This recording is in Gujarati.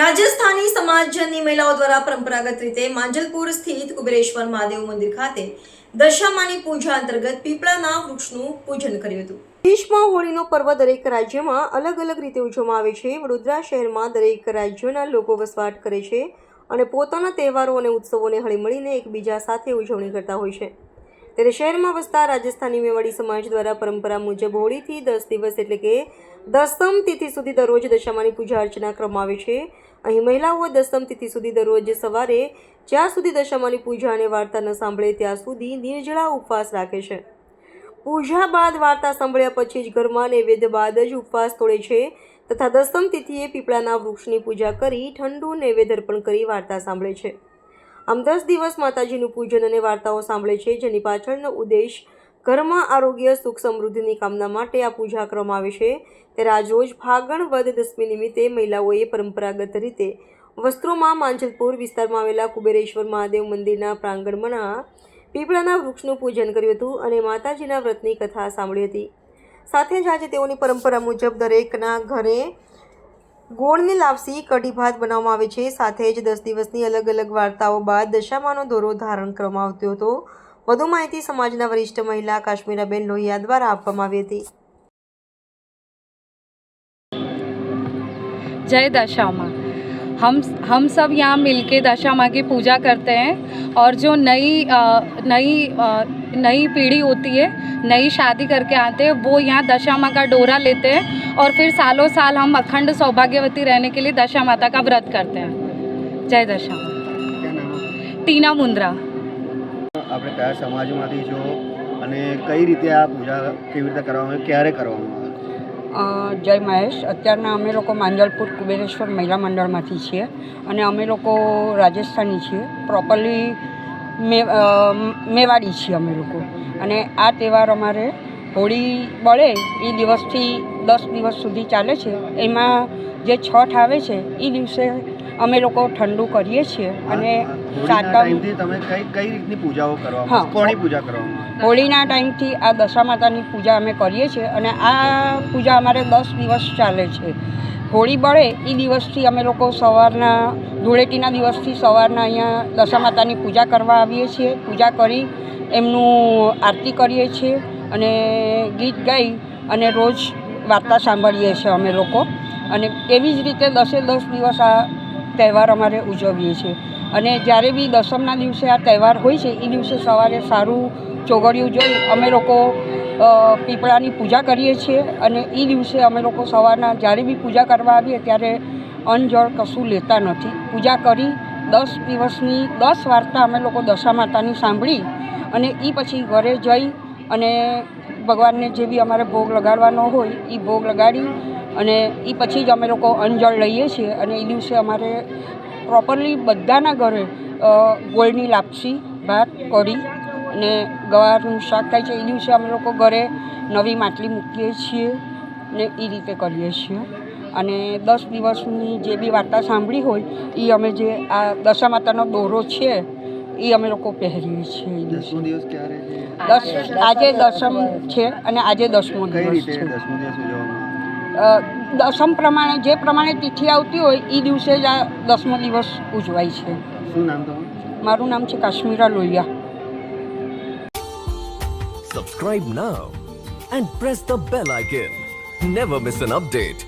રાજસ્થાની સમાજની મહિલાઓ દ્વારા પરંપરાગત રીતે માંજલપુર સ્થિત કુબેરેશ્વર મહાદેવ મંદિર ખાતે દશામાની પૂજા અંતર્ગત પીપળાના વૃક્ષનું પૂજન કર્યું હતું. દેશમાં હોળીનો પર્વ દરેક રાજ્યમાં અલગ અલગ રીતે ઉજવવામાં આવે છે. વડોદરા શહેરમાં દરેક રાજ્યોના લોકો વસવાટ કરે છે અને પોતાના તહેવારો અને ઉત્સવોને હળીમળીને એકબીજા સાથે ઉજવણી કરતા હોય છે. ત્યારે શહેરમાં વસતા રાજસ્થાની મેવાડી સમાજ દ્વારા પરંપરા મુજબ હોળીથી 10 દિવસ એટલે કે દસમ તિથિ સુધી દરરોજ દશામાની પૂજા અર્ચના કરવામાં આવે છે. અહીં મહિલાઓ દસમ તિથિ સુધી દરરોજ સવારે જ્યાં સુધી દશામાની પૂજા અને વાર્તા ન સાંભળે ત્યાં સુધી નિર્જળા ઉપવાસ રાખે છે. પૂજા બાદ વાર્તા સાંભળ્યા પછી જ ઘરમાં નૈવેદ્ય બાદ જ ઉપવાસ તોડે છે તથા દસમ તિથિએ પીપળાના વૃક્ષની પૂજા કરી ઠંડુ નૈવેદ્ય અર્પણ કરી વાર્તા સાંભળે છે. આમ 10 દિવસ માતાજીનું પૂજન અને વાર્તાઓ સાંભળે છે, જેની પાછળનો ઉદ્દેશ ઘરમાં આરોગ્ય સુખ સમૃદ્ધિની કામના માટે આ પૂજા કરવામાં આવે છે. ત્યારે આજરોજ ફાગણ વદ દસમી નિમિત્તે મહિલાઓએ પરંપરાગત રીતે વસ્ત્રોમાં માંજલપુર વિસ્તારમાં આવેલા કુબેરેશ્વર મહાદેવ મંદિરના પ્રાંગણમાં પીપળાના વૃક્ષનું પૂજન કર્યું હતું અને માતાજીના વ્રતની કથા સાંભળી હતી. સાથે જ આજે તેઓની પરંપરા મુજબ દરેકના ઘરે ગોળની લાપસી કઢી ભાત બનાવવામાં આવે છે. સાથે જ 10 દિવસની અલગ અલગ વાર્તાઓ બાદ દશામાનો દોરો ધારણ કરવામાં આવતો હતો. વધુ માહિતી સમાજના વરિષ્ઠ મહિલા કાશ્મીરાબેન લોહિયા દ્વારા આપવામાં આવી હતી. जय दशा माँ। हम सब यहाँ मिलके दशा माँ की पूजा करते हैं और जो नई पीढ़ी होती है, नई शादी करके आते हैं, वो यहाँ दशा माँ का डोरा लेते हैं और फिर सालों साल हम अखंड सौभाग्यवती रहने के लिए दशा माता का व्रत करते हैं. जय दशा माँ. टीना मुंद्रा. આપણે કયા સમાજમાંથી છો અને કઈ રીતે આ પૂજા કેવી રીતે કરવામાં આવે, ક્યારે કરવામાં આવે? જય મહેશ. અત્યારના અમે લોકો માંજલપુર કુબેરેશ્વર મહિલા મંડળમાંથી છીએ અને અમે લોકો રાજસ્થાની છીએ. પ્રોપરલી મેવાડી છીએ અમે લોકો. અને આ તહેવાર અમારે હોળી બળે એ દિવસથી 10 દિવસ સુધી ચાલે છે. એમાં જે છઠ આવે છે એ દિવસે અમે લોકો ઠંડુ કરીએ છીએ અને ટાઈમથી તમે કઈ રીતની પૂજાઓ કરવામાં, કોની પૂજા કરવામાં? હોળીના ટાઈમથી આ દશા માતાની પૂજા અમે કરીએ છીએ અને આ પૂજા અમારે 10 દિવસ ચાલે છે. હોળી બળે એ દિવસથી અમે લોકો સવારના ધૂળેટીના દિવસથી સવારના અહીંયા દશા માતાની પૂજા કરવા આવીએ છીએ. પૂજા કરી એમનું આરતી કરીએ છીએ અને ગીત ગાઈ અને રોજ વાર્તા સાંભળીએ છીએ અમે લોકો. અને એવી જ રીતે 10 દિવસ આ તહેવાર અમારે ઉજવીએ છીએ. અને જ્યારે બી દસમના દિવસે આ તહેવાર હોય છે એ દિવસે સવારે સારું ચોગડિયું જોઈ અમે લોકો પીપળાની પૂજા કરીએ છીએ. અને એ દિવસે અમે લોકો સવારના જ્યારે બી પૂજા કરવા આવીએ ત્યારે અન્ન જળ કશું લેતા નથી. પૂજા કરી 10 દિવસની 10 વાર્તા અમે લોકો દશા માતાની સાંભળી અને એ પછી ઘરે જઈ અને ભગવાનને જે બી અમારે ભોગ લગાડવાનો હોય એ ભોગ લગાડી અને એ પછી જ અમે લોકો અંજળ લઈએ છીએ. અને એ દિવસે અમારે પ્રોપરલી બધાના ઘરે ગોળની લાપસી, ભાત, કઢી અને ગવારનું શાક થાય છે. એ દિવસે અમે લોકો ઘરે નવી માટલી મૂકીએ છીએ ને એ રીતે કરીએ છીએ. અને 10 દિવસની જે બી વાર્તા સાંભળી હોય એ અમે જે આ દશા માતાનો દોરો છે એ અમે લોકો પહેરીએ છીએ. એ દિવસ ક્યારે છે? આજે દસમ છે અને આજે 10મો દિવસ છે. દસમ પ્રમાણે જે પ્રમાણે તિથિ આવતી હોય એ દિવસે જ આ 10મો દિવસ ઉજવાય છે. શું નામ તમારું? મારું નામ છે Kashmira Lohia. Subscribe now and press the bell icon. Never miss an update.